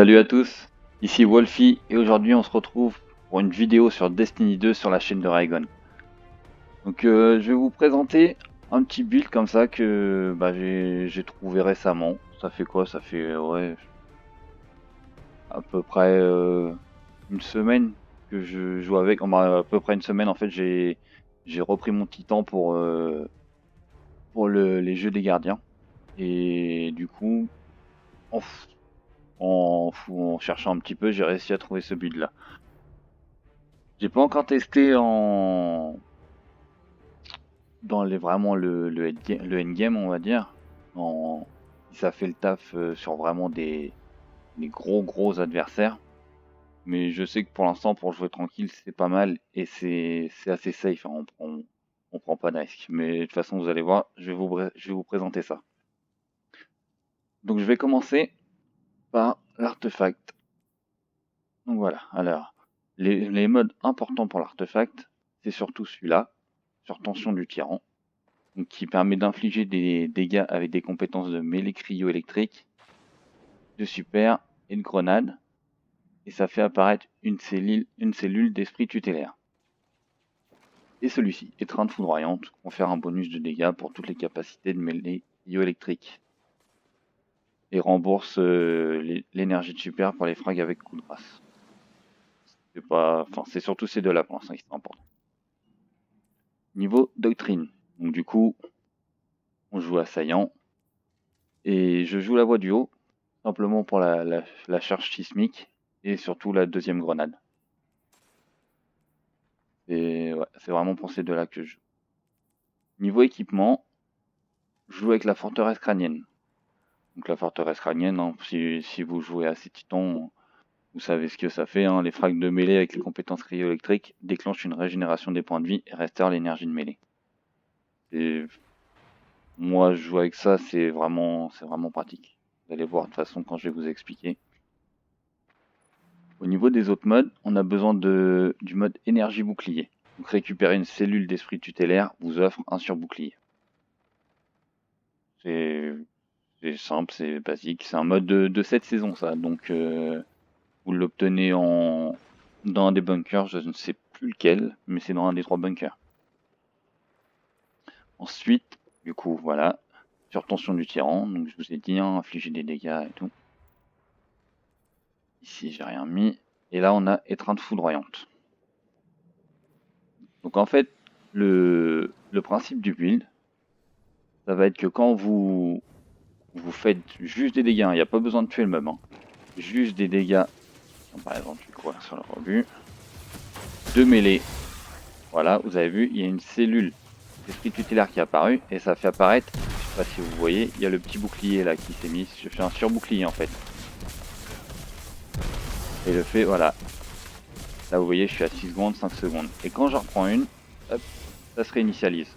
Salut à tous, ici Wolfie et aujourd'hui on se retrouve pour une vidéo sur Destiny 2 sur la chaîne de Raygon. Donc je vais vous présenter un petit build comme ça que j'ai trouvé récemment. Ça fait quoi? Ça fait ouais à peu près une semaine que je joue avec. À peu près une semaine en fait j'ai repris mon titan pour les jeux des gardiens. Et du coup en, f- en cherchant un petit peu j'ai réussi à trouver ce build là. J'ai pas encore testé dans vraiment le endgame, on va dire. Si ça fait le taf sur vraiment des gros adversaires. Mais je sais que pour l'instant, pour jouer tranquille, c'est pas mal et c'est assez safe, hein. On prend pas de risque. Mais de toute façon, vous allez voir, je vais vous présenter ça. Donc je vais commencer par l'artefact. Donc voilà, alors, les modes importants pour l'artefact, c'est surtout celui-là, sur tension du tyran. Donc, qui permet d'infliger des dégâts avec des compétences de mêlée cryo-électrique, de super et de grenade, et ça fait apparaître une cellule d'esprit tutélaire. Et celui-ci, étreinte foudroyante, confère un bonus de dégâts pour toutes les capacités de mêlée cryo-électrique, et rembourse l'énergie de super pour les frags avec coup de grâce. C'est surtout ces deux-là pour l'instant qui sont importants. Niveau doctrine, donc du coup, on joue assaillant, et je joue la voie du haut, simplement pour la charge sismique et surtout la deuxième grenade. Et ouais, c'est vraiment pour ces deux-là que je joue. Niveau équipement, je joue avec la forteresse crânienne. Donc la forteresse crânienne, hein, si vous jouez à ces titans, vous savez ce que ça fait. Hein. Les frags de mêlée avec les compétences cryo-électriques déclenchent une régénération des points de vie et restaurent l'énergie de mêlée. Et moi, je joue avec ça, c'est vraiment pratique. Vous allez voir de toute façon quand je vais vous expliquer. Au niveau des autres modes, on a besoin du mode énergie bouclier. Donc récupérer une cellule d'esprit tutélaire vous offre un surbouclier. C'est simple, c'est basique. C'est un mode de cette saison ça. Donc vous l'obtenez dans un des bunkers, je ne sais plus lequel, mais c'est dans un des 3 bunkers. Ensuite, du coup, voilà, sur tension du tyran. Donc je vous ai dit, hein, infliger des dégâts et tout. Ici, j'ai rien mis. Et là, on a étreinte foudroyante. Donc en fait, le principe du build, ça va être que quand vous faites juste des dégâts, il n'y a pas besoin de tuer le mob, hein. Juste des dégâts, par exemple, je vais courir sur le rebut, de mêlée. Voilà, vous avez vu, il y a une cellule d'esprit tutélaire qui est apparue et ça fait apparaître, je sais pas si vous voyez, il y a le petit bouclier là qui s'est mis. Je fais un surbouclier en fait. Et le fait, voilà. Là vous voyez, je suis à 6 secondes, 5 secondes. Et quand j'en reprends une, hop, ça se réinitialise.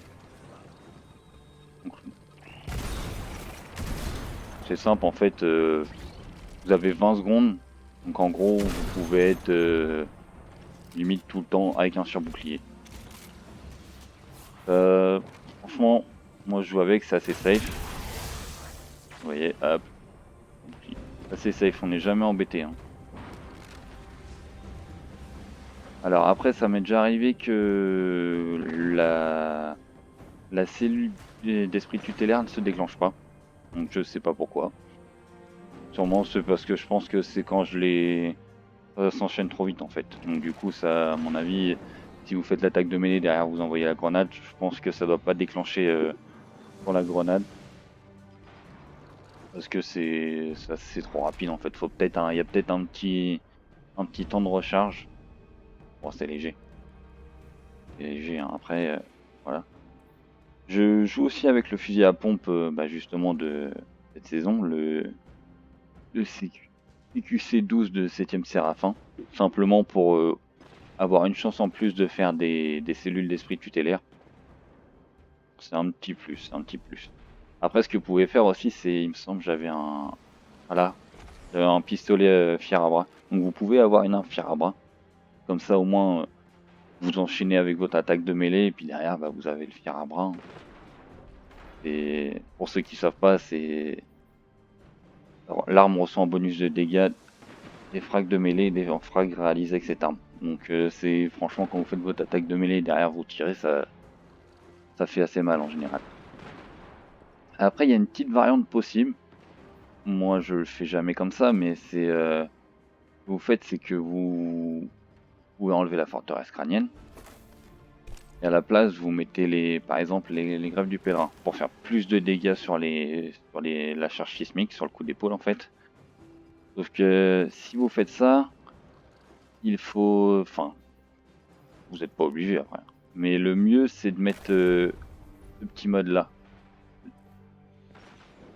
C'est simple en fait, vous avez 20 secondes. Donc en gros, vous pouvez être limite tout le temps avec un surbouclier. Franchement, moi je joue avec, c'est assez safe. Vous voyez, hop. Assez safe, on n'est jamais embêté. Hein. Alors après, ça m'est déjà arrivé que la cellule d'esprit tutélaire ne se déclenche pas. Donc je sais pas pourquoi. Sûrement c'est parce que je pense que c'est quand je les... Ça s'enchaîne trop vite en fait. Donc du coup, ça, à mon avis, si vous faites l'attaque de mêlée derrière, vous envoyez la grenade, je pense que ça doit pas déclencher pour la grenade. Parce que c'est trop rapide en fait. Il y a peut-être un petit temps de recharge. Bon, c'est léger. C'est léger, hein. Après, voilà. Je joue aussi avec le fusil à pompe, justement de cette saison, le CQC 12 de 7ème Séraphin. Simplement pour avoir une chance en plus de faire des cellules d'esprit tutélaire. C'est un petit plus, un petit plus. Après, ce que vous pouvez faire aussi, c'est, il me semble, j'avais un, voilà, j'avais un pistolet fier à bras. Donc vous pouvez avoir une arme fier à bras. Comme ça, au moins, vous enchaînez avec votre attaque de mêlée et puis derrière, vous avez le fier à bras. Et pour ceux qui savent pas, c'est l'arme reçoit un bonus de dégâts des frags de mêlée, des frags réalisés avec cette arme. Donc c'est franchement quand vous faites votre attaque de mêlée derrière vous tirez, ça fait assez mal en général. Après il y a une petite variante possible. Moi je le fais jamais comme ça, mais c'est ce que vous faites c'est que vous pouvez enlever la forteresse crânienne. Et à la place, vous mettez par exemple les greffes du pèlerin pour faire plus de dégâts sur la charge sismique, sur le coup d'épaule en fait. Sauf que si vous faites ça, il faut, enfin, vous n'êtes pas obligé après. Mais le mieux, c'est de mettre ce petit mode là.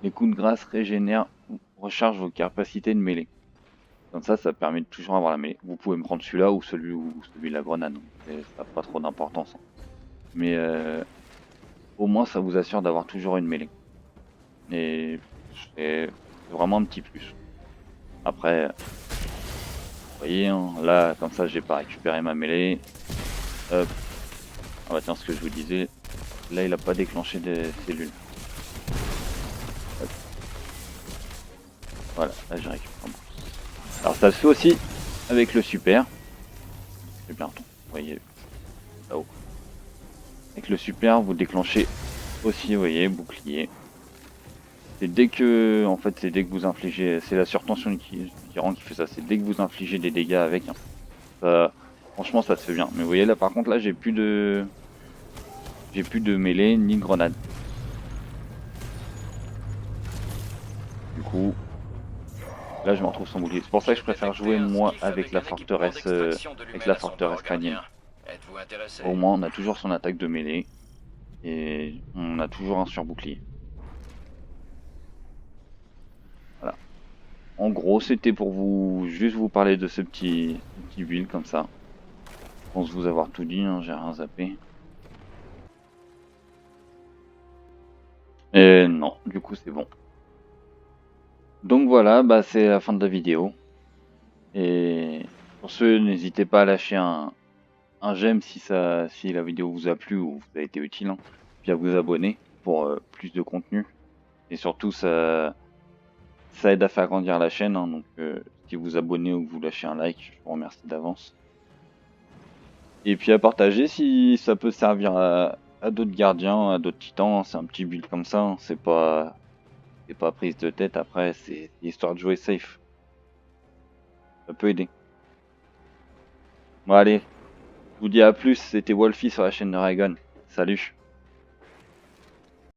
Les coups de grâce régénèrent, rechargent vos capacités de mêlée. Comme ça permet de toujours avoir la mêlée. Vous pouvez me prendre celui-là ou celui de la grenade. Ça n'a pas trop d'importance. Mais au moins, ça vous assure d'avoir toujours une mêlée. Et c'est vraiment un petit plus. Après, vous voyez, hein, là, comme ça, j'ai pas récupéré ma mêlée. Hop. Ah bah tiens, ce que je vous disais, là, il a pas déclenché des cellules. Hop. Voilà, là, j'ai récupéré. Alors, ça se fait aussi avec le super. C'est bien, vous voyez, là-haut. Avec le super, vous déclenchez aussi, vous voyez, bouclier. C'est dès que, en fait, c'est dès que vous infligez, c'est la surtension qui fait ça. C'est dès que vous infligez des dégâts avec. Hein. Ça, franchement, ça se fait bien. Mais vous voyez là, par contre, là, j'ai plus de mêlée ni de grenade. Du coup, là, je me retrouve sans bouclier. C'est pour ça que je préfère jouer moi avec la forteresse crânienne. Au moins, on a toujours son attaque de mêlée et on a toujours un sur-bouclier. Voilà. En gros, c'était pour juste vous parler de ce petit build comme ça. Je pense vous avoir tout dit, hein, j'ai rien zappé. Et non, du coup c'est bon. Donc voilà, bah c'est la fin de la vidéo. Et pour ce, n'hésitez pas à lâcher un j'aime si la vidéo vous a plu ou vous a été utile, hein, puis à vous abonner pour plus de contenu. Et surtout ça aide à faire grandir la chaîne, hein, donc si vous abonnez ou que vous lâchez un like, je vous remercie d'avance. Et puis à partager si ça peut servir à d'autres gardiens, à d'autres titans, c'est un petit build comme ça, hein, c'est pas prise de tête après, c'est histoire de jouer safe. Ça peut aider. Bon allez, je vous dis à plus, c'était Wolfie sur la chaîne de Raygun. Salut.